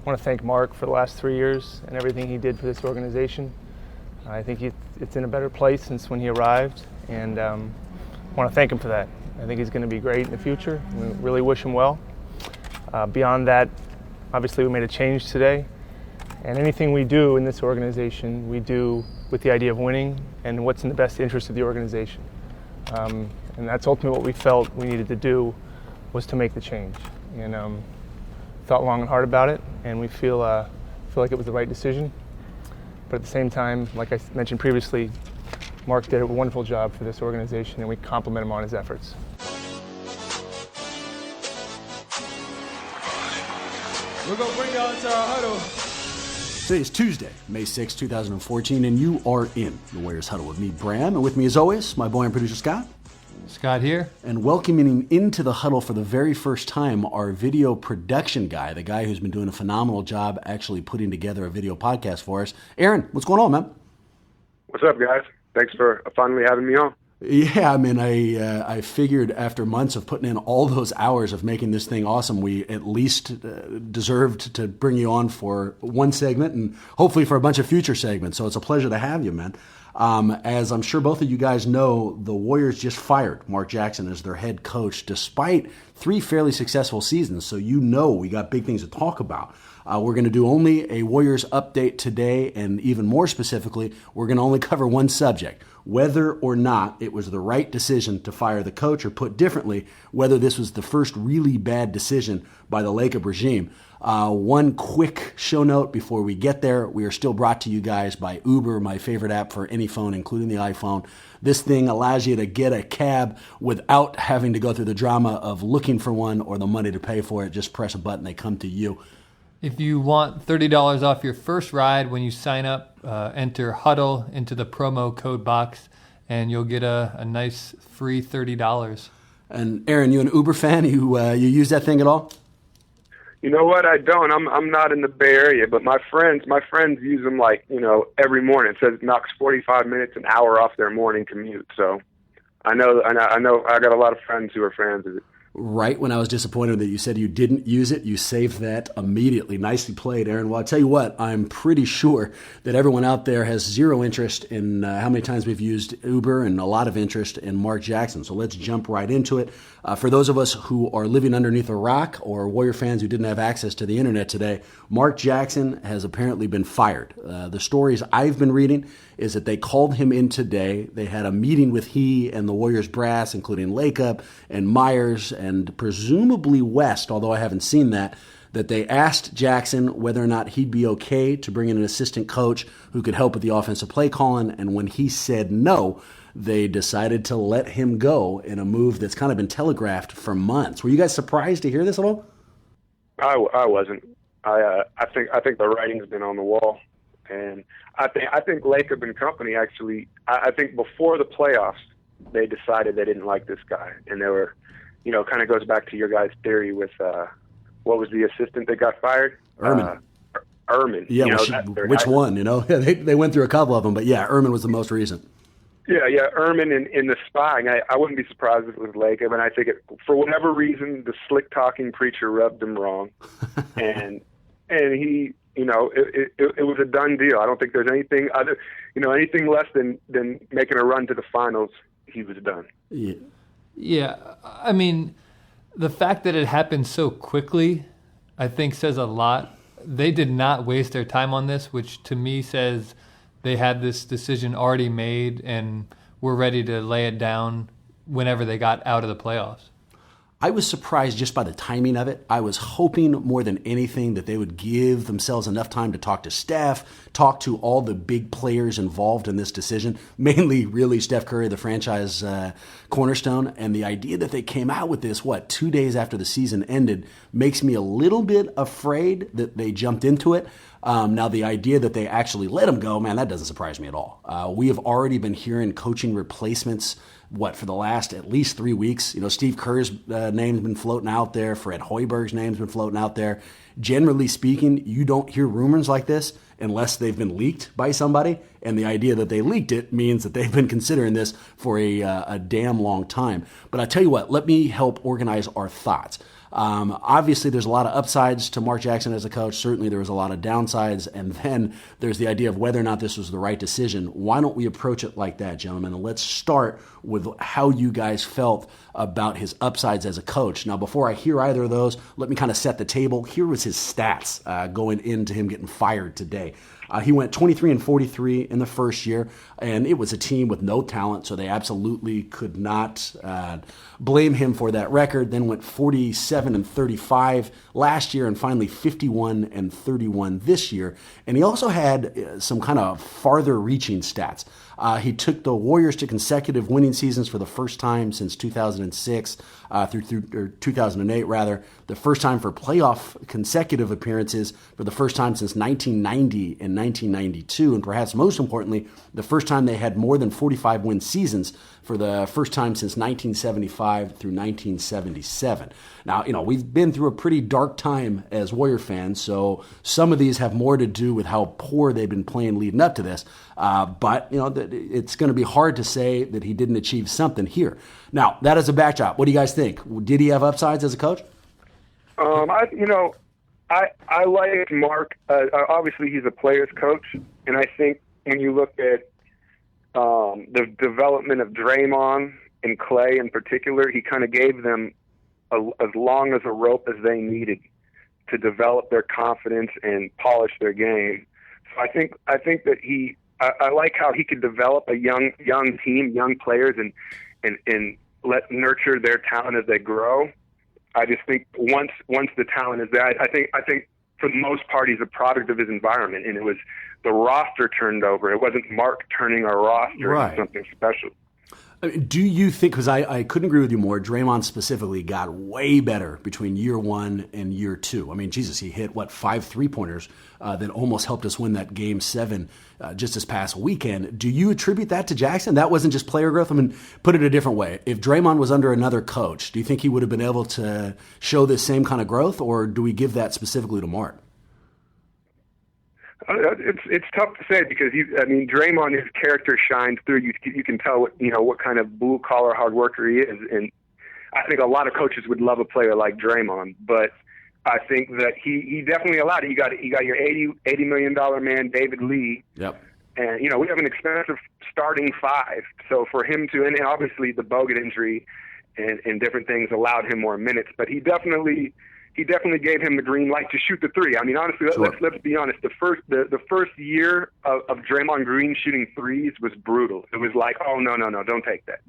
want to thank Mark for the last 3 years and everything he did for this organization. I think it's in a better place since when he arrived, and I want to thank him for that. I think he's going to be great in the future. We really wish him well. Beyond that, obviously we made a change today, and anything we do in this organization, we do with the idea of winning and what's in the best interest of the organization. And that's ultimately what we felt we needed to do, was to make the change. And thought long and hard about it, and we feel like it was the right decision. But at the same time, like I mentioned previously, Mark did a wonderful job for this organization, and we compliment him on his efforts. We're going to bring y'all into our huddle. Today is Tuesday, May 6, 2014, and you are in the Warriors Huddle with me, Bram, and with me as always, my boy and producer Scott. Scott here. And welcoming into the huddle for the very first time, our video production guy, the guy who's been doing a phenomenal job actually putting together a video podcast for us. Aaron, what's going on, man? What's up, guys? Thanks for finally having me on. Yeah, I mean, I figured after months of putting in all those hours of making this thing awesome, we at least deserved to bring you on for one segment and hopefully for a bunch of future segments. So it's a pleasure to have you, man. As I'm sure both of you guys know, the Warriors just fired Mark Jackson as their head coach despite 3 fairly successful seasons. So you know we got big things to talk about. We're going to do only a Warriors update today, and even more specifically, we're going to only cover one subject, whether or not it was the right decision to fire the coach, or put differently, whether this was the first really bad decision by the Lacob regime. One quick show note before we get there. We are still brought to you guys by Uber, my favorite app for any phone, including the iPhone. This thing allows you to get a cab without having to go through the drama of looking for one or the money to pay for it. Just press a button, they come to you. If you want $30 off your first ride when you sign up, enter Huddle into the promo code box, and you'll get a nice free $30. And Aaron, you an Uber fan? You use that thing at all? You know what? I don't. I'm not in the Bay Area, but my friends use them every morning. It says it knocks 45 minutes, an hour off their morning commute. So I know. I got a lot of friends who are fans of it. Right when I was disappointed that you said you didn't use it, you saved that immediately. Nicely played, Aaron. Well, I'll tell you what, I'm pretty sure that everyone out there has zero interest in how many times we've used Uber, and a lot of interest in Mark Jackson. So let's jump right into it. For those of us who are living underneath a rock, or Warrior fans who didn't have access to the internet today, Mark Jackson has apparently been fired. The stories I've been reading is that they called him in today. They had a meeting with he and the Warriors brass, including Lacob and Myers and presumably West, although I haven't seen that they asked Jackson whether or not he'd be okay to bring in an assistant coach who could help with the offensive play calling, and when he said no, they decided to let him go in a move that's kind of been telegraphed for months. Were you guys surprised to hear this at all? I wasn't. I think the writing's been on the wall, and I think Lacob and company actually. I think before the playoffs, they decided they didn't like this guy, and they were, kind of goes back to your guys' theory with what was the assistant that got fired? Ehrman. Ehrman. Yeah, which one? They went through a couple of them, but yeah, Ehrman was the most recent. Yeah, Ehrman in the spying. I wouldn't be surprised if it was Lacob, and I think for whatever reason, the slick talking preacher rubbed him wrong, and he, it was a done deal. I don't think there's anything other, anything less than making a run to the finals. He was done. Yeah. I mean, the fact that it happened so quickly, I think, says a lot. They did not waste their time on this, which to me says they had this decision already made and were ready to lay it down whenever they got out of the playoffs. I was surprised just by the timing of it. I was hoping more than anything that they would give themselves enough time to talk to Steph, talk to all the big players involved in this decision, mainly really Steph Curry, the franchise cornerstone. And the idea that they came out with this, 2 days after the season ended, makes me a little bit afraid that they jumped into it. Now, the idea that they actually let him go, man, that doesn't surprise me at all. We have already been hearing coaching replacements, for the last at least 3 weeks. Steve Kerr's name's been floating out there. Fred Hoiberg's name's been floating out there. Generally speaking, you don't hear rumors like this unless they've been leaked by somebody. And the idea that they leaked it means that they've been considering this for a damn long time. But I tell you what, let me help organize our thoughts. Obviously, there's a lot of upsides to Mark Jackson as a coach. Certainly, there was a lot of downsides. And then there's the idea of whether or not this was the right decision. Why don't we approach it like that, gentlemen? And let's start with how you guys felt about his upsides as a coach. Now, before I hear either of those, let me kind of set the table. Here was his stats going into him getting fired today. He went 23-43 in the first year, and it was a team with no talent, so they absolutely could not blame him for that record. Then went 47-35 last year, and finally 51-31 this year. And he also had some kind of farther-reaching stats. He took the Warriors to consecutive winning seasons for the first time since 2006 through 2008, rather. The first time for playoff consecutive appearances for the first time since 1990 and 1992. And perhaps most importantly, the first time they had more than 45 win seasons for the first time since 1975 through 1977. Now, we've been through a pretty dark time as Warrior fans, so some of these have more to do with how poor they've been playing leading up to this. But it's going to be hard to say that he didn't achieve something here. Now, that is a backdrop. What do you guys think? Did he have upsides as a coach? I like Mark. Obviously, he's a player's coach, and I think when you look at the development of Draymond and Clay in particular, he kind of gave them as long as a rope as they needed to develop their confidence and polish their game. So I think that I like how he could develop a young team, young players, and nurture their talent as they grow. I just think once the talent is there, I think for the most part he's a product of his environment, and it was the roster turned over. It wasn't Mark turning our roster into something special. Do you think, because I couldn't agree with you more, Draymond specifically got way better between year one and year two. I mean, Jesus, he hit, 5 3-pointers that almost helped us win that Game 7 just this past weekend. Do you attribute that to Jackson? That wasn't just player growth? I mean, put it a different way. If Draymond was under another coach, do you think he would have been able to show this same kind of growth, or do we give that specifically to Mark? It's tough to say because Draymond, his character shines through. You can tell what kind of blue collar hard worker he is, and I think a lot of coaches would love a player like Draymond. But I think that he definitely allowed it. You got your $80 million man David Lee. Yep. And we have an expensive starting 5. So for him to, and obviously the Bogut injury and different things allowed him more minutes, but he definitely gave him the green light to shoot the 3. I mean, honestly, sure. let's be honest. The first year of Draymond Green shooting 3s was brutal. It was like, oh, no, don't take that.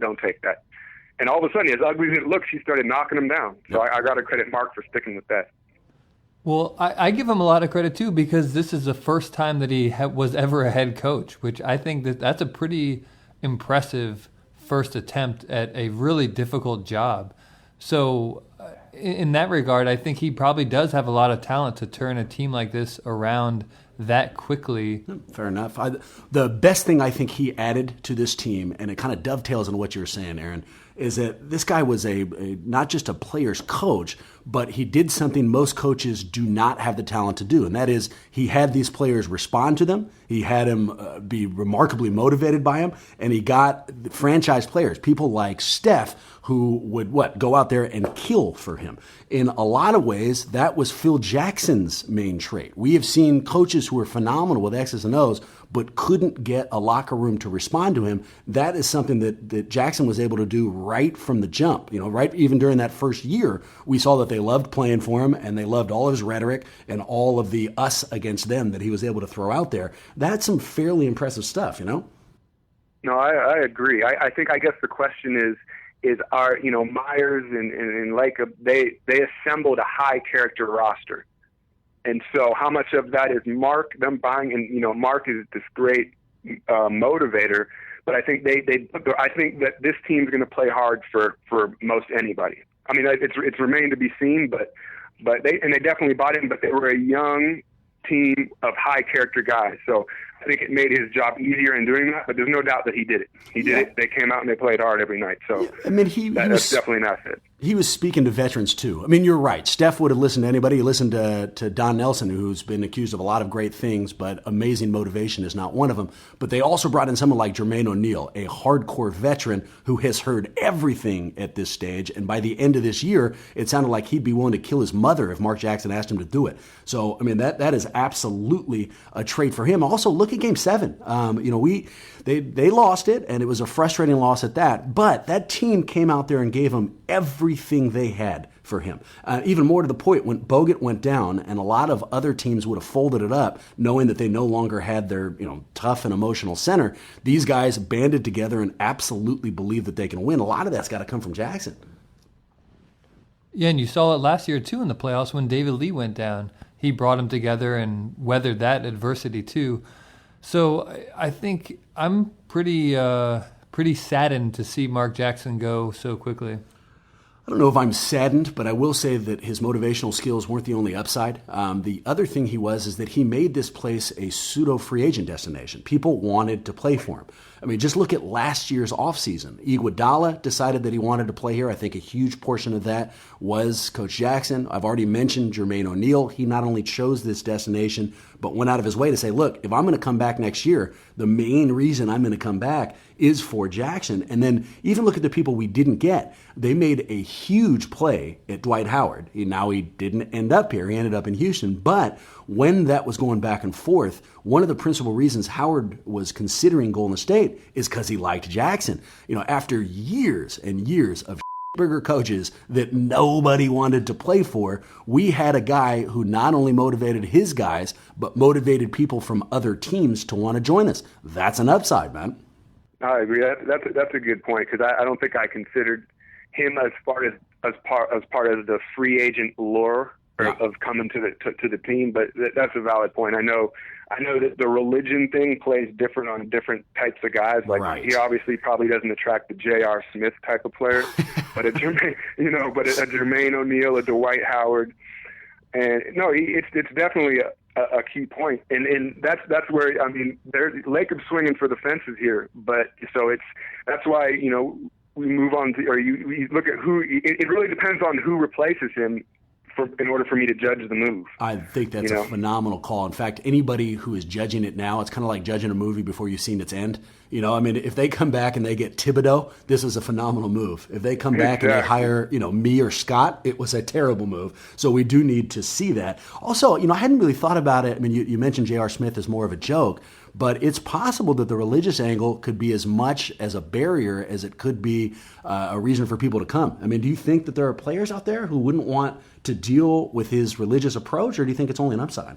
And all of a sudden, as ugly as it looks, he started knocking them down. So I got to credit Mark for sticking with that. Well, I give him a lot of credit, too, because this is the first time that he was ever a head coach, which I think that's a pretty impressive first attempt at a really difficult job. So in that regard, I think he probably does have a lot of talent to turn a team like this around that quickly. Fair enough. The best thing I think he added to this team, and it kind of dovetails on what you were saying, Aaron, is that this guy was not just a player's coach, but he did something most coaches do not have the talent to do, and that is he had these players respond to them. He had him be remarkably motivated by him, and he got franchise players, people like Steph, who would go out there and kill for him. In a lot of ways, that was Phil Jackson's main trait. We have seen coaches who are phenomenal with X's and O's, but couldn't get a locker room to respond to him. That is something that Jackson was able to do right from the jump. Right even during that first year, we saw that they loved playing for him, and they loved all of his rhetoric and all of the us against them that he was able to throw out there. That's some fairly impressive stuff, No, I agree. I guess the question is our, Myers and Lacob, they assembled a high character roster. And so how much of that is Mark, them buying, and, Mark is this great motivator, but I think I think that this team's going to play hard for most anybody. I mean, it's remained to be seen, but they definitely bought in, but they were a young team of high character guys. So I think it made his job easier in doing that, but there's no doubt that he did it. He did it. They came out and they played hard every night. So I mean, that's definitely an asset. He was speaking to veterans, too. I mean, you're right. Steph would have listened to anybody. He listened to Don Nelson, who's been accused of a lot of great things, but amazing motivation is not one of them. But they also brought in someone like Jermaine O'Neal, a hardcore veteran who has heard everything at this stage. And by the end of this year, it sounded like he'd be willing to kill his mother if Mark Jackson asked him to do it. So, I mean, that is absolutely a trait for him. Also, look at Game 7. They lost it, and it was a frustrating loss at that. But that team came out there and gave him everything they had for him. Even more to the point, when Bogut went down, and a lot of other teams would have folded it up, knowing that they no longer had their tough and emotional center, these guys banded together and absolutely believe that they can win. A lot of that's got to come from Jackson. Yeah, and you saw it last year, too, in the playoffs when David Lee went down. He brought them together and weathered that adversity, too. So I think I'm pretty saddened to see Mark Jackson go so quickly. I don't know if I'm saddened, but I will say that his motivational skills weren't the only upside. The other thing is that he made this place a pseudo-free agent destination. People wanted to play for him. I mean, just look at last year's offseason. Iguodala decided that he wanted to play here. I think a huge portion of that was Coach Jackson. I've already mentioned Jermaine O'Neal. He not only chose this destination, but went out of his way to say, look, if I'm going to come back next year, the main reason I'm going to come back is for Jackson. And then even look at the people we didn't get. They made a huge play at Dwight Howard. Now he didn't end up here. He ended up in Houston. But when that was going back and forth, one of the principal reasons Howard was considering Golden State is because he liked Jackson. After years and years of burger coaches that nobody wanted to play for, we had a guy who not only motivated his guys, but motivated people from other teams to want to join us. That's an upside, man. I agree. That's a good point, because I don't think I considered him as part of the free agent lure of coming to the team. But that's a valid point. I know that the religion thing plays different on different types of guys. Like right. He obviously probably doesn't attract the J.R. Smith type of player, but a Jermaine O'Neal, a Dwight Howard, and no, it's definitely a key point, and that's where there's Lacob swinging for the fences here, but that's why we move on to, or you look at who. It really depends on who replaces him in order for me to judge the move. I think that's a phenomenal call. In fact, anybody who is judging it now, it's kind of like judging a movie before you've seen its end. If they come back and they get Thibodeau, this is a phenomenal move. If they come back and they hire, me or Scott, it was a terrible move. So we do need to see that. Also, I hadn't really thought about it. I mean, you mentioned J.R. Smith as more of a joke, but it's possible that the religious angle could be as much as a barrier as it could be a reason for people to come. I mean, do you think that there are players out there who wouldn't want to deal with his religious approach, or do you think it's only an upside?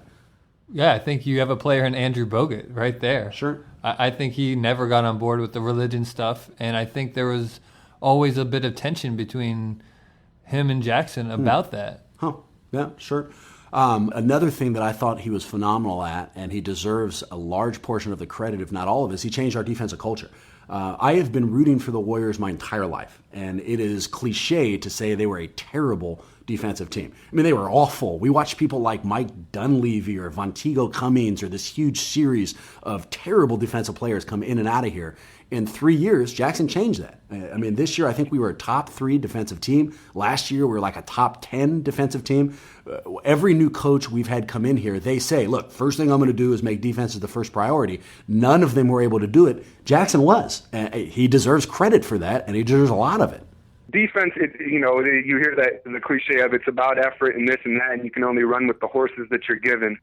Yeah, I think you have a player in Andrew Bogut right there. Sure. I think he never got on board with the religion stuff, and I think there was always a bit of tension between him and Jackson about that. Huh. Yeah, sure. Another thing that I thought he was phenomenal at, and he deserves a large portion of the credit, if not all of it, is he changed our defensive culture. I have been rooting for the Warriors my entire life, and it is cliche to say they were a terrible defensive team. I mean, they were awful. We watched people like Mike Dunleavy or Vonteego Cummings or this huge series of terrible defensive players come in and out of here. In 3 years, Jackson changed that. I mean, this year I think we were a top 3 defensive team. Last year we were like a top 10 defensive team. Every new coach we've had come in here, they say, look, first thing I'm going to do is make defense the first priority. None of them were able to do it. Jackson was. He deserves credit for that, and he deserves a lot of it. Defense, you hear that the cliche of it's about effort and this and that, and you can only run with the horses that you're given.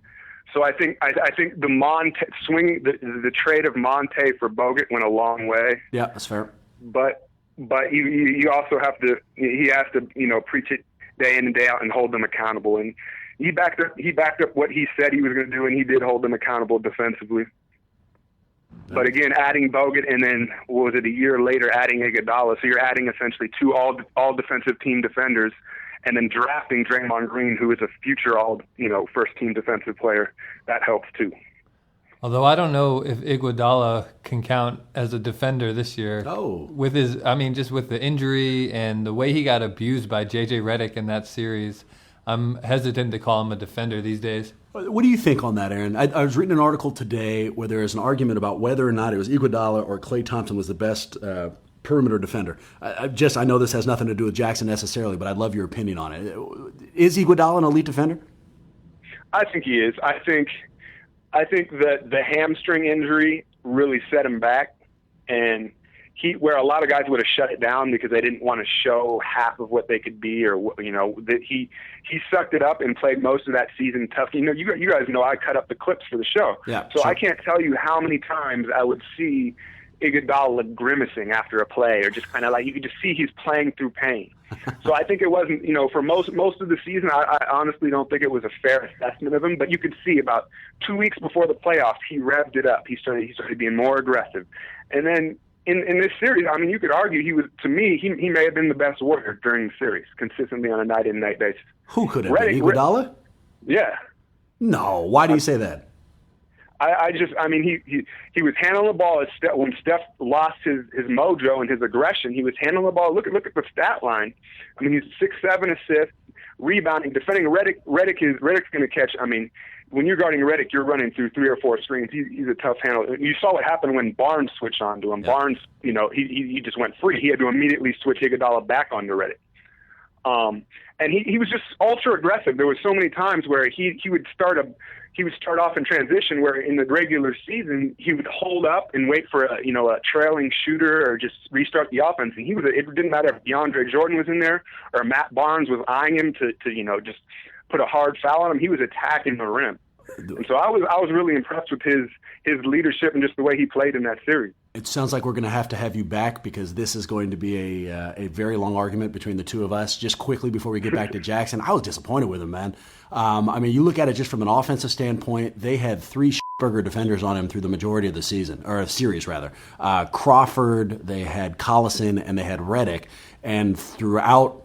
So I think the the trade of Monte for Bogut went a long way. Yeah, that's fair. But you also have to, he has to preach it day in and day out and hold them accountable. And he backed up what he said he was going to do, and he did hold them accountable defensively. But again, adding Bogut and then, what was it, a year later adding Iguodala, so you're adding essentially 2 all defensive team defenders, and then drafting Draymond Green, who is a future first team defensive player. That helps too. Although I don't know if Iguodala can count as a defender this year. Oh. With just with the injury and the way he got abused by JJ Redick in that series, I'm hesitant to call him a defender these days. What do you think on that, Aaron? I was reading an article today where there is an argument about whether or not it was Iguodala or Klay Thompson was the best perimeter defender. I know this has nothing to do with Jackson necessarily, but I'd love your opinion on it. Is Iguodala an elite defender? I think he is. I think that the hamstring injury really set him back, and where a lot of guys would have shut it down because they didn't want to show half of what they could be, or that he sucked it up and played most of that season tough. You guys know I cut up the clips for the show, yeah, so sure. I can't tell you how many times I would see Iguodala grimacing after a play, or just kind of like you could just see he's playing through pain. So I think it wasn't, for most of the season, I honestly don't think it was a fair assessment of him. But you could see about 2 weeks before the playoffs, he revved it up. He started being more aggressive, and then in this series, I mean, you could argue he may have been the best Warrior during the series, consistently on a night-in, night basis. Who could have been? Iguodala? Yeah. No. Why do you say that? He was handling the ball when Steph lost his mojo and his aggression. He was handling the ball. Look at the stat line. I mean, he's 6'7" assists, rebounding, defending. Redick's going to catch. I mean, when you're guarding Redick, you're running through 3 or 4 screens. He's a tough handler. You saw what happened when Barnes switched on to him. Yeah. Barnes, he just went free. He had to immediately switch Iguodala back onto Redick. And he was just ultra aggressive. There was so many times where he would start off in transition, where in the regular season he would hold up and wait for a trailing shooter or just restart the offense. And it didn't matter if DeAndre Jordan was in there or Matt Barnes was eyeing him to just put a hard foul on him. He was attacking the rim. And so I was really impressed with his leadership and just the way he played in that series. It sounds like we're going to have you back, because this is going to be a very long argument between the two of us. Just quickly before we get back to Jackson, I was disappointed with him, man. You look at it just from an offensive standpoint, they had 3 burger defenders on him through the majority of the season, or series rather. Crawford, they had Collison, and they had Redick. And throughout,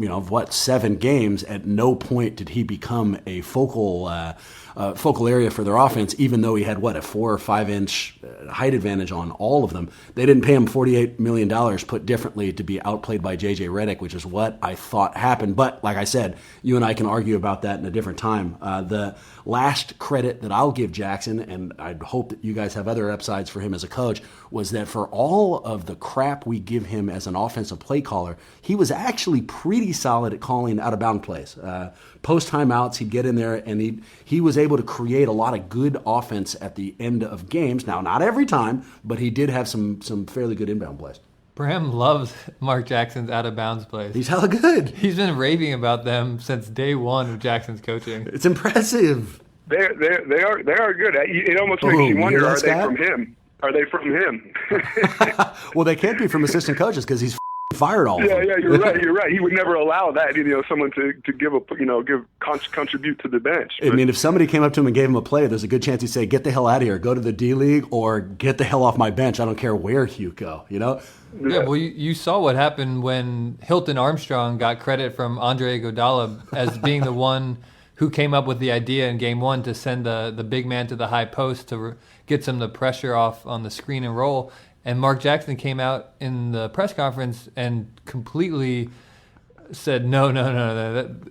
7 games, at no point did he become a focal area for their offense, even though he had, a 4 or 5 inch height advantage on all of them. They didn't pay him $48 million, put differently, to be outplayed by J.J. Redick, which is what I thought happened. But like I said, you and I can argue about that in a different time. The last credit that I'll give Jackson, and I hope that you guys have other upsides for him as a coach, was that for all of the crap we give him as an offensive play caller, he was actually pretty solid at calling out-of-bound plays. Post timeouts, he'd get in there, and he was able to create a lot of good offense at the end of games. Now, not every time, but he did have some fairly good inbound plays. Bram loves Mark Jackson's out-of-bounds plays. He's hella good. He's been raving about them since day one of Jackson's coaching. It's impressive. They are good. It almost makes you wonder, are they from him? Are they from him? Well, they can't be from assistant coaches, because he's fired all of them. Yeah, you're right. He would never allow that, someone to contribute to the bench. But, I mean, if somebody came up to him and gave him a play, there's a good chance he'd say, "Get the hell out of here, go to the D League, or get the hell off my bench. I don't care where you go." Yeah, well, you saw what happened when Hilton Armstrong got credit from Andre Iguodala as being the one who came up with the idea in Game 1 to send the big man to the high post to get some of the pressure off on the screen and roll. And Mark Jackson came out in the press conference and completely said, no.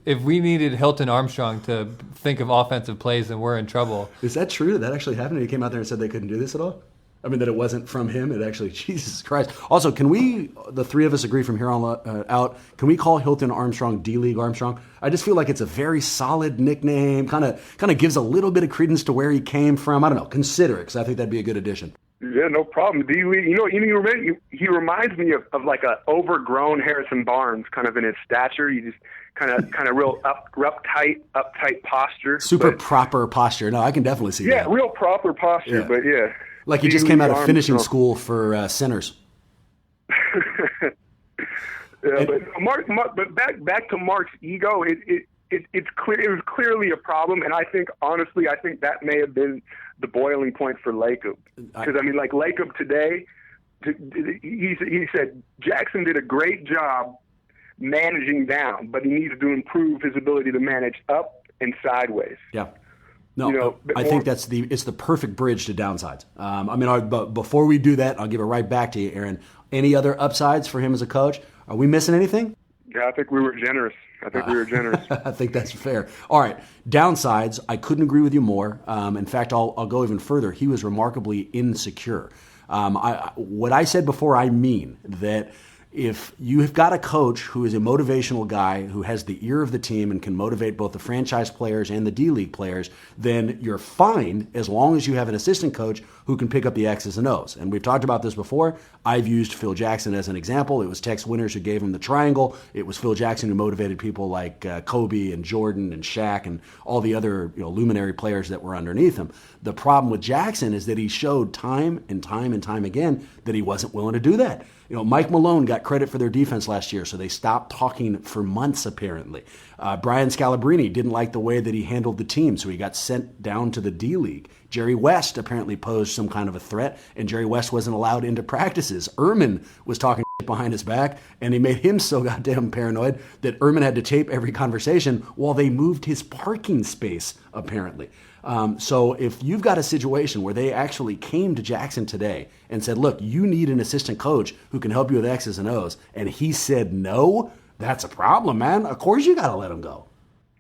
If we needed Hilton Armstrong to think of offensive plays, then we're in trouble. Is that true? Did that actually happen? He came out there and said they couldn't do this at all? I mean, that it wasn't from him. It actually, Jesus Christ. Also, can we, the three of us, agree from here on out, can we call Hilton Armstrong D-League Armstrong? I just feel like it's a very solid nickname, kind of gives a little bit of credence to where he came from. I don't know. Consider it, because I think that'd be a good addition. Yeah, no problem. D-League, he reminds me of like a overgrown Harrison Barnes, kind of in his stature. He just kind of real uptight posture. Super proper posture. No, I can definitely see that. Yeah, real proper posture, but yeah. Like he just came out of finishing school for centers. Yeah, but back to Mark's ego. It's clear. It was clearly a problem, and I think that may have been the boiling point for Lacob. Because like Lacob today, he said Jackson did a great job managing down, but he needs to improve his ability to manage up and sideways. Yeah. No, I think it's the perfect bridge to downsides. But before we do that, I'll give it right back to you, Aaron. Any other upsides for him as a coach? Are we missing anything? Yeah, I think we were generous. I think we were generous. I think that's fair. All right. Downsides, I couldn't agree with you more. In fact, I'll go even further. He was remarkably insecure. What I said before, I mean that if you have got a coach who is a motivational guy who has the ear of the team and can motivate both the franchise players and the D-League players, then you're fine as long as you have an assistant coach who can pick up the X's and O's. And we've talked about this before. I've used Phil Jackson as an example. It was Tex Winters who gave him the triangle. It was Phil Jackson who motivated people like Kobe and Jordan and Shaq and all the other luminary players that were underneath him. The problem with Jackson is that he showed time and time and time again that he wasn't willing to do that. Mike Malone got credit for their defense last year, so they stopped talking for months, apparently. Brian Scalabrine didn't like the way that he handled the team, so he got sent down to the D-League. Jerry West apparently posed some kind of a threat, and Jerry West wasn't allowed into practices. Ehrman was talking behind his back, and he made him so goddamn paranoid that Ehrman had to tape every conversation while they moved his parking space, apparently. So if you've got a situation where they actually came to Jackson today and said, look, you need an assistant coach who can help you with X's and O's, and he said no, that's a problem, man. Of course you got to let him go.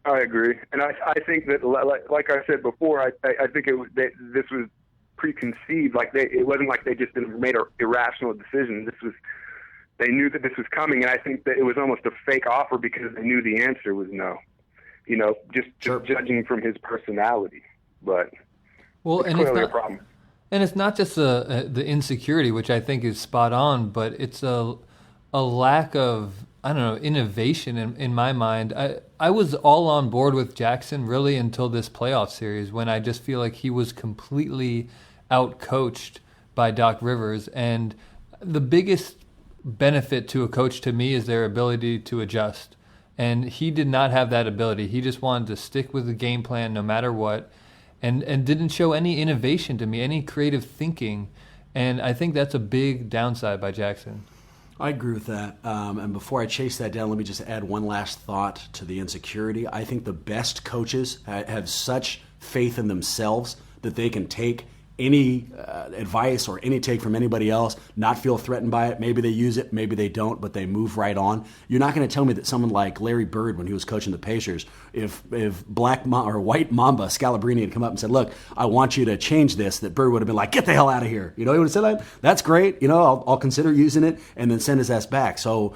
I agree. And I think that, like I said before, I think this was preconceived. It wasn't like they just made an irrational decision. They knew that this was coming, and I think that it was almost a fake offer because they knew the answer was no. Just judging from his personality. But it's clearly a problem. And it's not just the insecurity, which I think is spot on, but it's a lack of, innovation in my mind. I was all on board with Jackson really until this playoff series when I just feel like he was completely out-coached by Doc Rivers. And the biggest benefit to a coach to me is their ability to adjust. And he did not have that ability. He just wanted to stick with the game plan no matter what. And didn't show any innovation to me, any creative thinking. And I think that's a big downside by Jackson. I agree with that. And before I chase that down, let me just add one last thought to the insecurity. I think the best coaches have such faith in themselves that they can take any advice or any take from anybody else, not feel threatened by it. Maybe they use it, maybe they don't, but they move right on. You're not going to tell me that someone like Larry Bird, when he was coaching the Pacers, if White Mamba Scalabrine had come up and said, look, I want you to change this, that Bird would have been like, get the hell out of here. He would have said that. That's great. I'll consider using it, and then send his ass back. So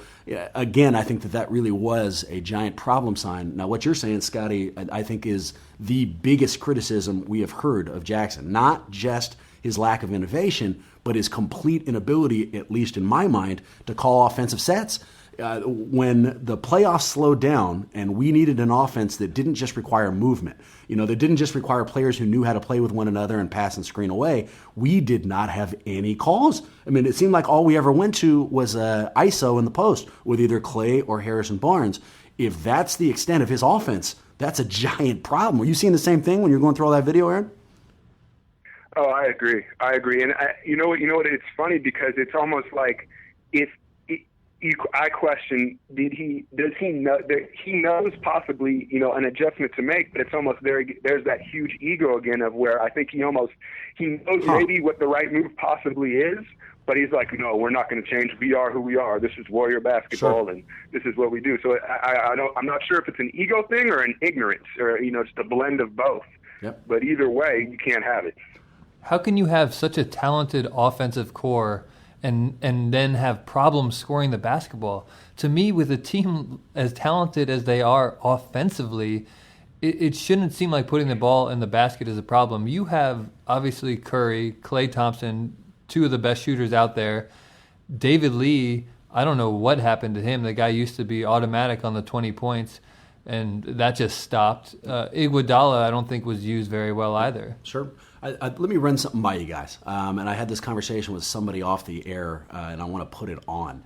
again, I think that really was a giant problem sign. Now, what you're saying, Scotty, I think is the biggest criticism we have heard of Jackson. Not just his lack of innovation, but his complete inability, at least in my mind, to call offensive sets. When the playoffs slowed down and we needed an offense that didn't just require movement, that didn't just require players who knew how to play with one another and pass and screen away, we did not have any calls. It seemed like all we ever went to was ISO in the post with either Clay or Harrison Barnes. If that's the extent of his offense, that's a giant problem. Were you seeing the same thing when you're going through all that video, Aaron? Oh, I agree. And you know what? It's funny because it's almost like I question, does he know that he knows possibly, an adjustment to make, but it's almost there's that huge ego again of where I think he knows maybe what the right move possibly is, but he's like, no, we're not going to change. We are who we are. This is Warrior basketball, and this is what we do. So I'm not sure if it's an ego thing or an ignorance or, just a blend of both. Yep. But either way, you can't have it. How can you have such a talented offensive core and then have problems scoring the basketball? To me, with a team as talented as they are offensively, it shouldn't seem like putting the ball in the basket is a problem. You have, obviously, Curry, Klay Thompson, two of the best shooters out there. David Lee, I don't know what happened to him. The guy used to be automatic on the 20 points, and that just stopped. Iguodala, I don't think, was used very well either. Sure. Let me run something by you guys. And I had this conversation with somebody off the air, and I want to put it on.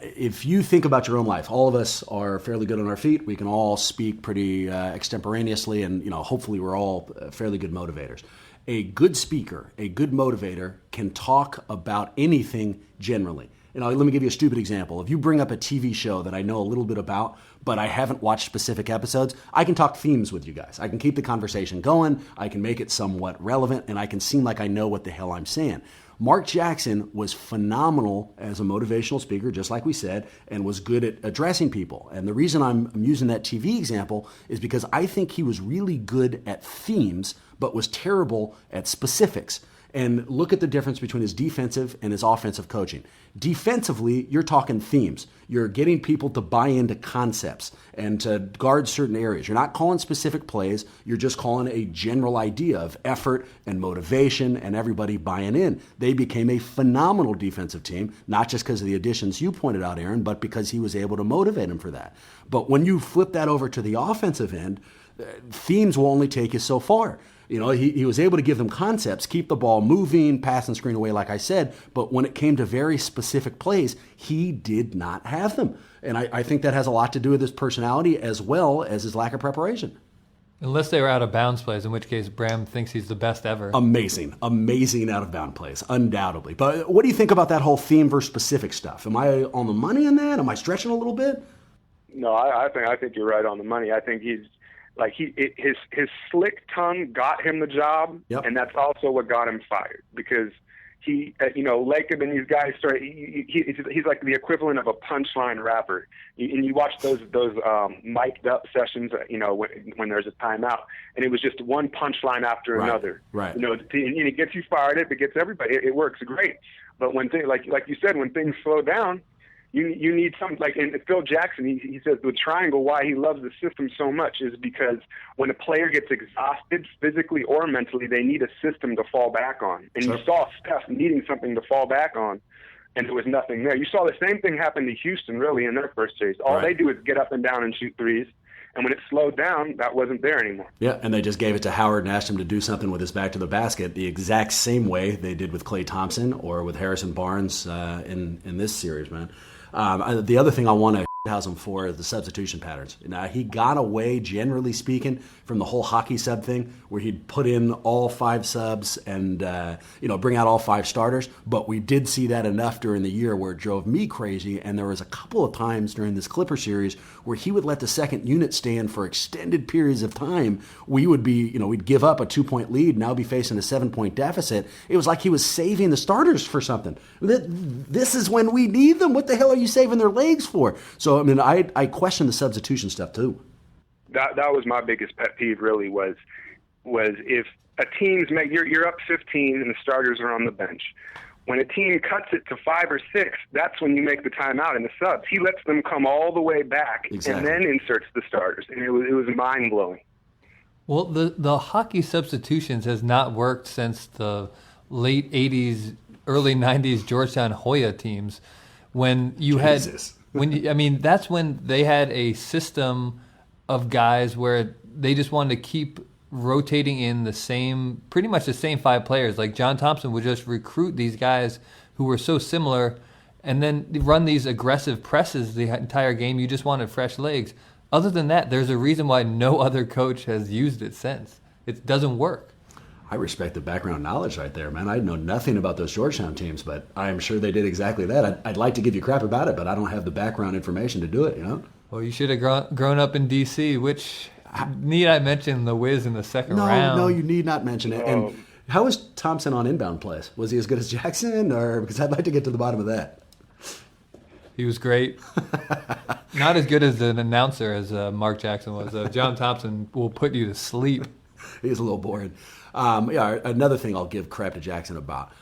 If you think about your own life, all of us are fairly good on our feet. We can all speak pretty extemporaneously, and hopefully we're all fairly good motivators. A good speaker, a good motivator can talk about anything generally. Let me give you a stupid example. If you bring up a TV show that I know a little bit about, but I haven't watched specific episodes, I can talk themes with you guys. I can keep the conversation going. I can make it somewhat relevant, and I can seem like I know what the hell I'm saying. Mark Jackson was phenomenal as a motivational speaker, just like we said, and was good at addressing people. And the reason I'm using that TV example is because I think he was really good at themes, but was terrible at specifics. And look at the difference between his defensive and his offensive coaching. Defensively, you're talking themes. You're getting people to buy into concepts and to guard certain areas. You're not calling specific plays. You're just calling a general idea of effort and motivation and everybody buying in. They became a phenomenal defensive team, not just because of the additions you pointed out, Aaron, but because he was able to motivate them for that. But when you flip that over to the offensive end, themes will only take you so far. You know, he was able to give them concepts, keep the ball moving, pass and screen away, like I said. But when it came to very specific plays, he did not have them. And I think that has a lot to do with his personality as well as his lack of preparation. Unless they were out of bounds plays, in which case Bram thinks he's the best ever. Amazing out of bounds plays, undoubtedly. But what do you think about that whole theme versus specific stuff? Am I on the money in that? Am I stretching a little bit? No, I think you're right on the money. I think he's his slick tongue got him the job, yep. And that's also what got him fired, because he, Lacob and these guys he's like the equivalent of a punchline rapper. And you watch those mic'd up sessions, when there's a timeout, and it was just one punchline after another. Right. And it gets you fired up. It gets everybody. It works great. But when things, like you said, when things slow down, You need something like, and Phil Jackson, he says the triangle, why he loves the system so much is because when a player gets exhausted physically or mentally, they need a system to fall back on. And You saw Steph needing something to fall back on, and there was nothing there. You saw the same thing happen to Houston, really, in their first series. All they do is get up and down and shoot threes. And when it slowed down, that wasn't there anymore. Yeah, and they just gave it to Howard and asked him to do something with his back to the basket the exact same way they did with Klay Thompson or with Harrison Barnes in this series, man. The other thing I want to house him for is the substitution patterns. Now, he got away, generally speaking, from the whole hockey sub thing where he'd put in all 5 subs and bring out all 5 starters. But we did see that enough during the year where it drove me crazy. And there was a couple of times during this Clipper series where he would let the second unit stand for extended periods of time. We would be, we'd give up a 2-point lead, now be facing a 7-point deficit. It was like he was saving the starters for something. This is when we need them. What the hell are you saving their legs for? So, I mean, I question the substitution stuff too. That was my biggest pet peeve. Really was if a team's you're up 15 and the starters are on the bench. When a team cuts it to 5 or 6, that's when you make the timeout and the subs. He lets them come all the way back and then inserts the starters, and it was mind blowing. Well, the hockey substitutions has not worked since the late 80s, early 90s Georgetown Hoya teams, when you Jesus. That's when they had a system of guys where they just wanted to keep rotating in pretty much the same 5 players. Like John Thompson would just recruit these guys who were so similar and then run these aggressive presses the entire game. You just wanted fresh legs. Other than that, there's a reason why no other coach has used it since. It doesn't work. I respect the background knowledge right there, man. I know nothing about those Georgetown teams, but I'm sure they did exactly that. I'd like to give you crap about it, but I don't have the background information to do it, Well, you should have grown up in D.C., which need I mention the Wiz in the second round? No, you need not mention it. And how was Thompson on inbound plays? Was he as good as Jackson? Or because I'd like to get to the bottom of that. He was great. Not as good as an announcer as Mark Jackson was. John Thompson will put you to sleep. He's a little boring. Another thing I'll give crap to Jackson about.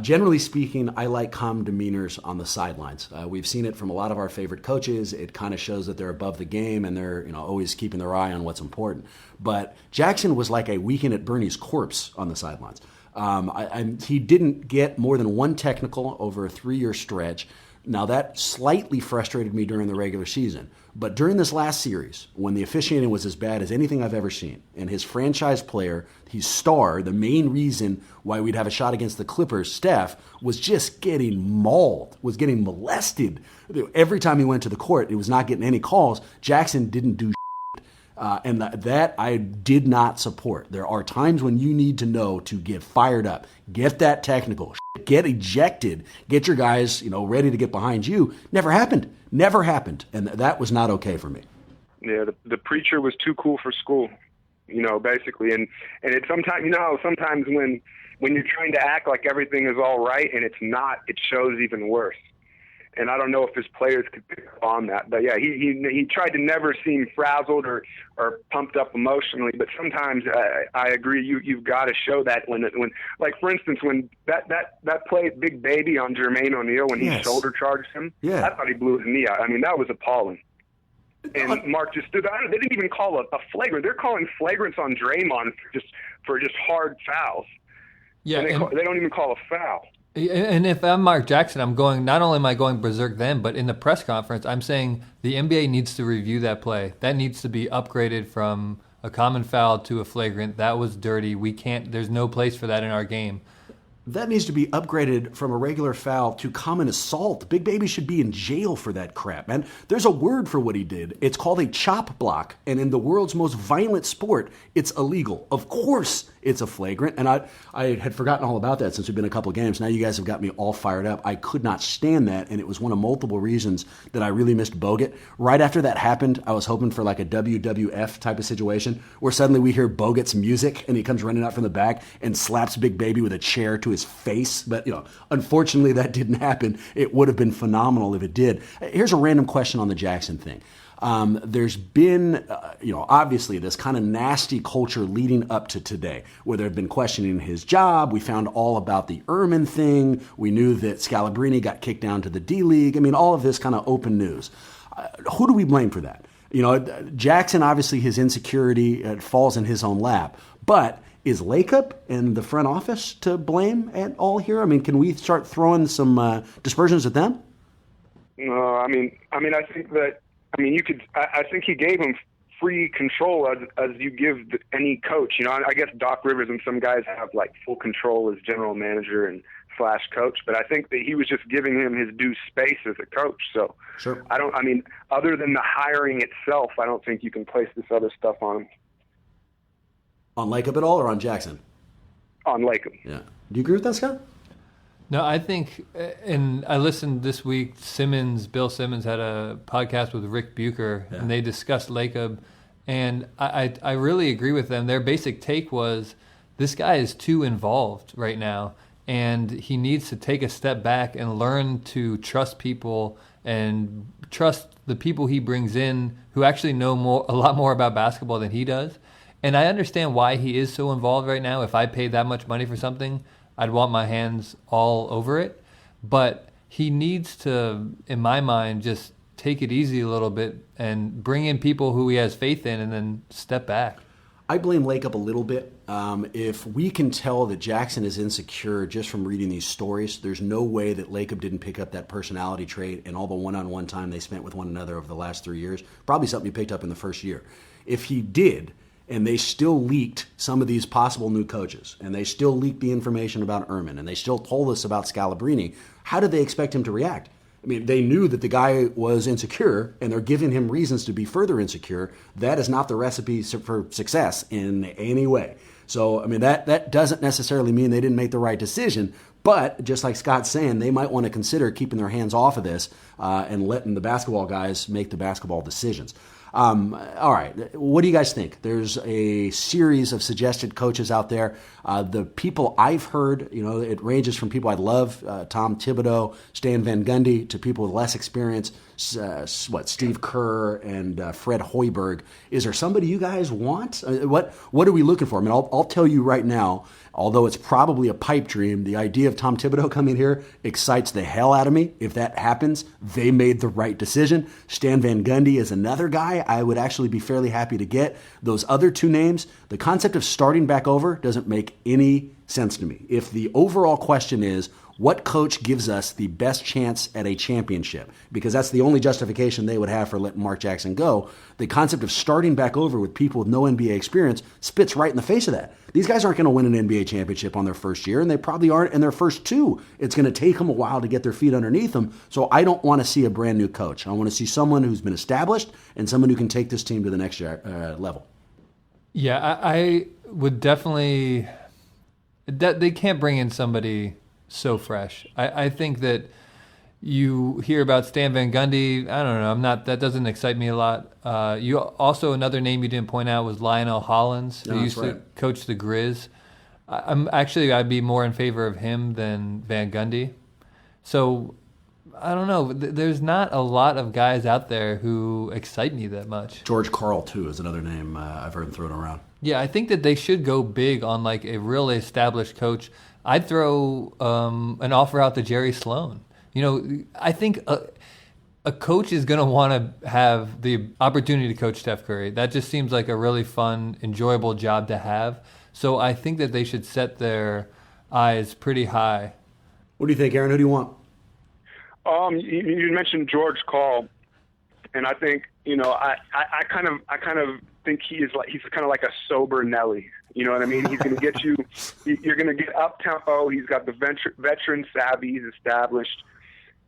Generally speaking, I like calm demeanors on the sidelines. We've seen it from a lot of our favorite coaches. It kind of shows that they're above the game and they're always keeping their eye on what's important. But Jackson was like a Weekend at Bernie's corpse on the sidelines. He didn't get more than 1 technical over a 3-year stretch. Now, that slightly frustrated me during the regular season. But during this last series, when the officiating was as bad as anything I've ever seen, and his franchise player, his star, the main reason why we'd have a shot against the Clippers, Steph, was just getting mauled, was getting molested. Every time he went to the court, he was not getting any calls. Jackson didn't do and that I did not support. There are times when you need to know to get fired up, get that technical, get ejected, get your guys, ready to get behind you. Never happened. And that was not okay for me. Yeah, the preacher was too cool for school, basically. And it sometimes, sometimes when when you're trying to act like everything is all right and it's not, it shows even worse. And I don't know if his players could pick up on that. But, yeah, he tried to never seem frazzled or pumped up emotionally. But sometimes I agree you've got to show that when like, for instance, when that play, Big Baby on Jermaine O'Neal, when he shoulder charged him, I thought he blew his knee out. I mean, that was appalling. And Mark just stood out. They didn't even call a flagrant. They're calling flagrants on Draymond for just hard fouls. Yeah, and they don't even call a foul. And if I'm Mark Jackson, not only am I going berserk then, but in the press conference, I'm saying the NBA needs to review that play. That needs to be upgraded from a common foul to a flagrant. That was dirty. There's no place for that in our game. That needs to be upgraded from a regular foul to common assault. Big Baby should be in jail for that crap, man. There's a word for what he did. It's called a chop block. And in the world's most violent sport, it's illegal. Of course it's a flagrant. And I had forgotten all about that since we've been a couple of games. Now you guys have got me all fired up. I could not stand that, and it was one of multiple reasons that I really missed Bogut. Right after that happened, I was hoping for like a WWF type of situation where suddenly we hear Bogut's music and he comes running out from the back and slaps Big Baby with a chair to his face. But, unfortunately that didn't happen. It would have been phenomenal if it did. Here's a random question on the Jackson thing. There's been, obviously this kind of nasty culture leading up to today where they've been questioning his job. We found all about the Ehrman thing. We knew that Scalabrine got kicked down to the D-League. I mean, all of this kind of open news. Who do we blame for that? Jackson, obviously his insecurity falls in his own lap, but is Lacob and the front office to blame at all here? I mean, can we start throwing some dispersions at them? No, I think that, you could. I think he gave him free control as you give any coach. I guess Doc Rivers and some guys have like full control as general manager and / coach, but I think that he was just giving him his due space as a coach. So sure. Other than the hiring itself, I don't think you can place this other stuff on him. On Lacob at all, or on Jackson? On Lacob. Yeah. Do you agree with that, Scott? No, I think, and I listened this week, Bill Simmons had a podcast with Rick Bucher, and they discussed Lacob, and I really agree with them. Their basic take was, this guy is too involved right now, and he needs to take a step back and learn to trust people and trust the people he brings in who actually know a lot more about basketball than he does. And I understand why he is so involved right now. If I paid that much money for something, I'd want my hands all over it. But he needs to, in my mind, just take it easy a little bit and bring in people who he has faith in and then step back. I blame Lacob a little bit. If we can tell that Jackson is insecure just from reading these stories, there's no way that Lacob didn't pick up that personality trait and all the one-on-one time they spent with one another over the last 3 years. Probably something he picked up in the first year. If he did, and they still leaked some of these possible new coaches, and they still leaked the information about Ehrman, and they still told us about Scalabrine, how did they expect him to react? I mean, they knew that the guy was insecure, and they're giving him reasons to be further insecure. That is not the recipe for success in any way. So, that doesn't necessarily mean they didn't make the right decision, but just like Scott's saying, they might want to consider keeping their hands off of this and letting the basketball guys make the basketball decisions. All right. What do you guys think? There's a series of suggested coaches out there. The people I've heard, it ranges from people I love, Tom Thibodeau, Stan Van Gundy, to people with less experience, Steve Kerr and Fred Hoiberg. Is there somebody you guys want? What are we looking for? I'll tell you right now, although it's probably a pipe dream, the idea of Tom Thibodeau coming here excites the hell out of me. If that happens, they made the right decision. Stan Van Gundy is another guy I would actually be fairly happy to get. Those other two names, the concept of starting back over doesn't make any sense to me. If the overall question is, what coach gives us the best chance at a championship? Because that's the only justification they would have for letting Mark Jackson go. The concept of starting back over with people with no NBA experience spits right in the face of that. These guys aren't going to win an NBA championship on their first year, and they probably aren't in their first two. It's going to take them a while to get their feet underneath them. So I don't want to see a brand new coach. I want to see someone who's been established and someone who can take this team to the next level. Yeah, I would definitely... They can't bring in somebody so fresh. I think that you hear about Stan Van Gundy. I don't know. That doesn't excite me a lot. You also, another name you didn't point out was Lionel Hollins, who used to coach the Grizz. I'd be more in favor of him than Van Gundy. So I don't know. There's not a lot of guys out there who excite me that much. George Karl, too, is another name I've heard thrown around. Yeah, I think that they should go big on like a really established coach. I'd throw an offer out to Jerry Sloan. I think a coach is going to want to have the opportunity to coach Steph Curry. That just seems like a really fun, enjoyable job to have. So I think that they should set their eyes pretty high. What do you think, Aaron? Who do you want? You mentioned George Karl, and I think I kind of think he's kind of like a sober Nelly. You know what I mean? He's going to get you. You're going to get up tempo. He's got the veteran savvy. He's established,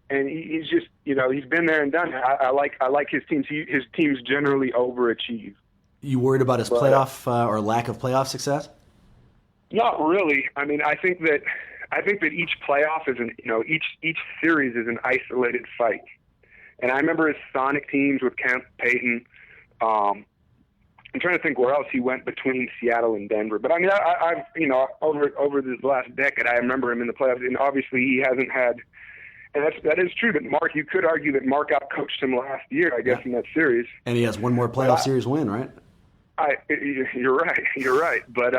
and he's just he's been there and done it. I like his teams. His teams generally overachieve. You worried about his playoff or lack of playoff success? Not really. I mean, I think that each playoff is each series is an isolated fight. And I remember his Sonic teams with Kemp, Payton. I'm trying to think where else he went between Seattle and Denver. But I mean, I've over this last decade, I remember him in the playoffs, and obviously he hasn't had. And that is true. But Mark, you could argue that Mark outcoached him last year, I guess, in that series. And he has one more playoff series win, right? You're right. But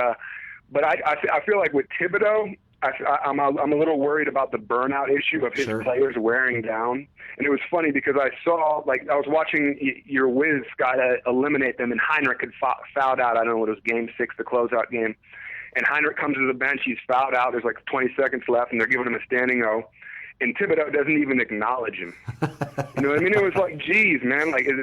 I feel like with Thibodeau, I'm a little worried about the burnout issue of his players wearing down. And it was funny because I was watching your Wiz guy eliminate them, and Heinrich had fouled out. I don't know, it was Game 6, the closeout game. And Heinrich comes to the bench. He's fouled out. There's like 20 seconds left, and they're giving him a standing O. And Thibodeau doesn't even acknowledge him. You know what I mean? It was like, geez, man, like, is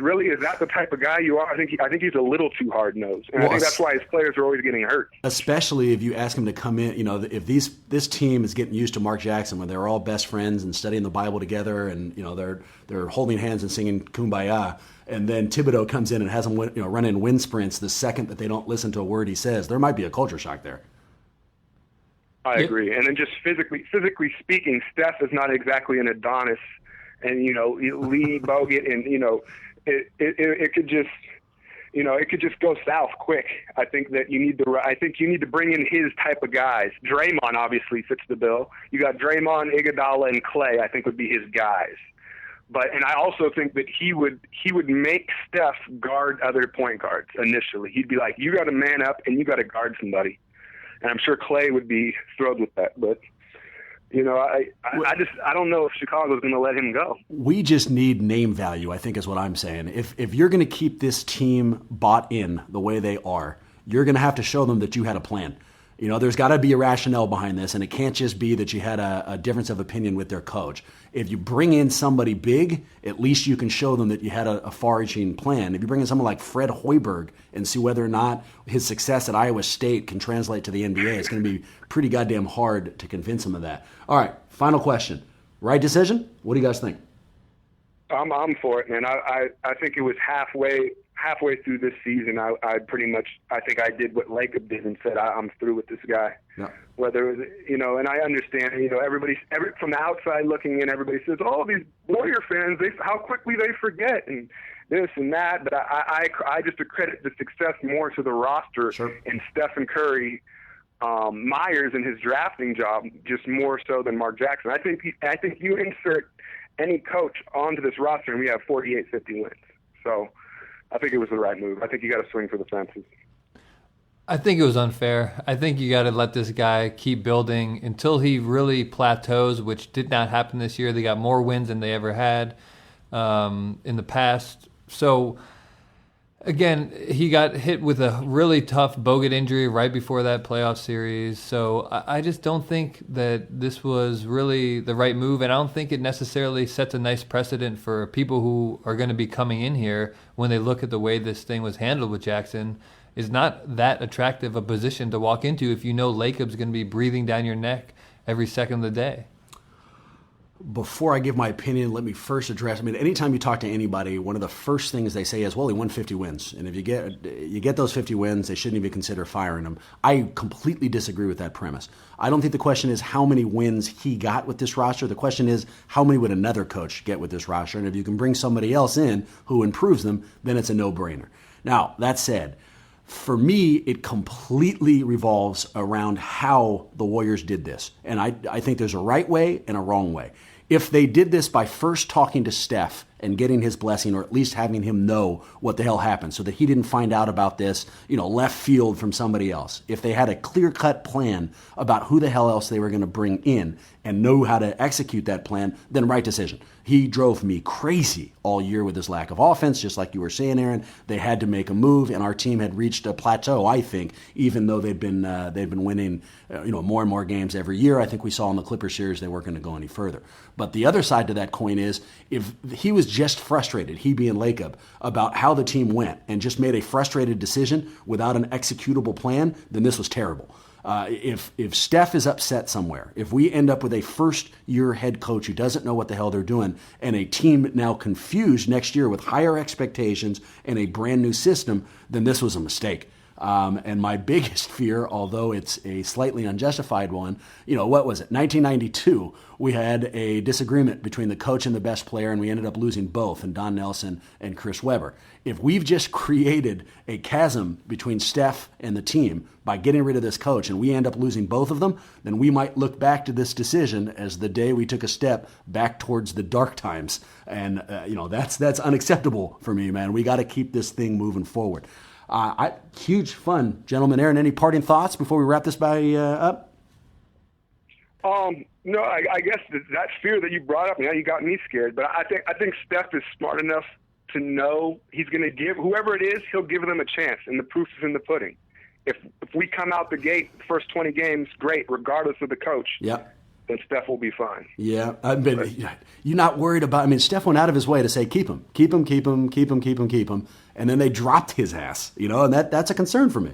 that the type of guy you are? I think he's a little too hard-nosed. And I think that's why his players are always getting hurt. Especially if you ask him to come in, if this team is getting used to Mark Jackson when they're all best friends and studying the Bible together and, they're holding hands and singing Kumbaya, and then Thibodeau comes in and has them run in wind sprints the second that they don't listen to a word he says, there might be a culture shock there. I agree. And then just physically speaking, Steph is not exactly an Adonis, and Lee Bogut, and it could just it could just go south quick. I think you need to bring in his type of guys. Draymond obviously fits the bill. You got Draymond, Iguodala, and Clay. I think would be his guys. And I also think that he would make Steph guard other point guards initially. He'd be like, you got to man up and you got to guard somebody. And I'm sure Clay would be thrilled with that. But, I don't know if Chicago's going to let him go. We just need name value, I think is what I'm saying. If you're going to keep this team bought in the way they are, you're going to have to show them that you had a plan. There's got to be a rationale behind this, and it can't just be that you had a difference of opinion with their coach. If you bring in somebody big, at least you can show them that you had a far-reaching plan. If you bring in someone like Fred Hoiberg and see whether or not his success at Iowa State can translate to the NBA, it's going to be pretty goddamn hard to convince him of that. All right, final question. Right decision? What do you guys think? I'm for it, man. I think it was halfway through this season, I think I did what Lacob did and said, I'm through with this guy. Yeah. Whether it was, and I understand, from the outside looking in, everybody says, oh, these Warrior fans, how quickly they forget and this and that. But I just accredit the success more to the roster and Stephen Curry, Myers and his drafting job, just more so than Mark Jackson. I think you insert any coach onto this roster and we have 48-50 wins. So I think it was the right move. I think you got to swing for the fences. I think it was unfair. I think you got to let this guy keep building until he really plateaus, which did not happen this year. They got more wins than they ever had in the past. So, again, he got hit with a really tough Bogut injury right before that playoff series. So I just don't think that this was really the right move, and I don't think it necessarily sets a nice precedent for people who are going to be coming in here when they look at the way this thing was handled with Jackson. Is not that attractive a position to walk into if you know Lacob's going to be breathing down your neck every second of the day. Before I give my opinion, let me first address, anytime you talk to anybody, one of the first things they say is, well, he won 50 wins. And if you get those 50 wins, they shouldn't even consider firing him. I completely disagree with that premise. I don't think the question is how many wins he got with this roster. The question is how many would another coach get with this roster? And if you can bring somebody else in who improves them, then it's a no-brainer. Now, that said, For me, it completely revolves around how the Warriors did this. And I think there's a right way and a wrong way. If they did this by first talking to Steph and getting his blessing, or at least having him know what the hell happened so that he didn't find out about this, left field from somebody else. If they had a clear-cut plan about who the hell else they were going to bring in and know how to execute that plan, then right decision. He drove me crazy all year with his lack of offense, just like you were saying, Aaron. They had to make a move, and our team had reached a plateau, I think, even though they've been winning more and more games every year. I think we saw in the Clippers series they weren't going to go any further. But the other side to that coin is if he was just frustrated, he being Lacob, about how the team went and just made a frustrated decision without an executable plan, then this was terrible. If Steph is upset somewhere, if we end up with a first-year head coach who doesn't know what the hell they're doing, and a team now confused next year with higher expectations and a brand new system, then this was a mistake. And my biggest fear, although it's a slightly unjustified one, what was it? 1992, we had a disagreement between the coach and the best player, and we ended up losing both, and Don Nelson and Chris Webber. If we've just created a chasm between Steph and the team by getting rid of this coach, and we end up losing both of them, then we might look back to this decision as the day we took a step back towards the dark times. And, that's unacceptable for me, man. We got to keep this thing moving forward. Huge fun, gentlemen. Aaron, any parting thoughts before we wrap this up? No, I guess that fear that you brought up, you got me scared. But I think Steph is smart enough to know he's going to give whoever it is, he'll give them a chance, and the proof is in the pudding. If we come out the gate the first 20 games, great, regardless of the coach. Yep. Then Steph will be fine. Yeah, you're not worried about. Steph went out of his way to say keep him, and then they dropped his ass. And that's a concern for me.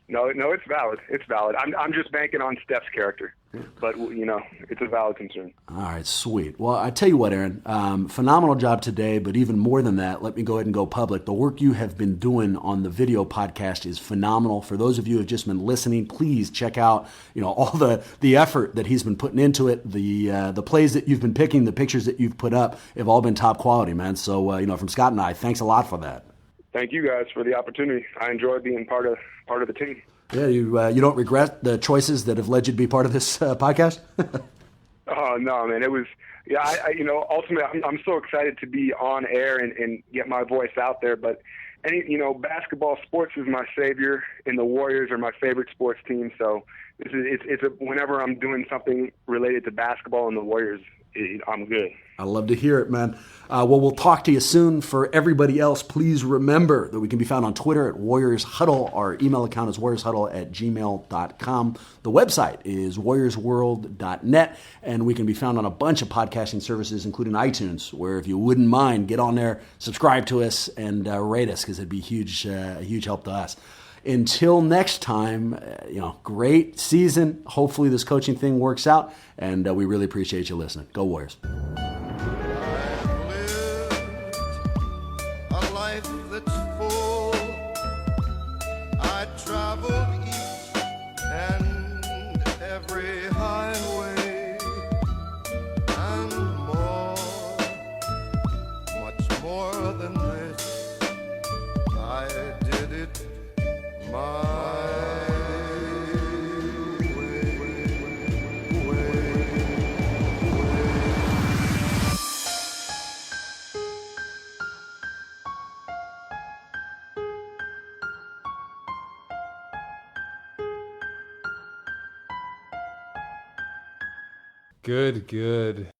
No, it's valid. It's valid. I'm just banking on Steph's character, but it's a valid concern. All right, sweet. Well, I tell you what, Aaron, phenomenal job today. But even more than that, let me go ahead and go public. The work you have been doing on the video podcast is phenomenal. For those of you who have just been listening, please check out all the effort that he's been putting into it. The plays that you've been picking, the pictures that you've put up have all been top quality, man. So from Scott and I, thanks a lot for that. Thank you guys for the opportunity. I enjoy being part of the team. Yeah, you don't regret the choices that have led you to be part of this podcast? Oh no, man! It was ultimately, I'm so excited to be on air and get my voice out there. But basketball, sports is my savior, and the Warriors are my favorite sports team. So whenever I'm doing something related to basketball and the Warriors, I'm good. I love to hear it, man. Well, we'll talk to you soon. For everybody else, please remember that we can be found on Twitter at Warriors Huddle. Our email account is warriorshuddle@gmail.com. The website is warriorsworld.net, and we can be found on a bunch of podcasting services, including iTunes, where if you wouldn't mind, get on there, subscribe to us, and rate us, because it'd be a huge help to us. Until next time, great season. Hopefully this coaching thing works out, and we really appreciate you listening. Go Warriors. A life that's full. I traveled each and every highway and more, much more than this. I did it my Good.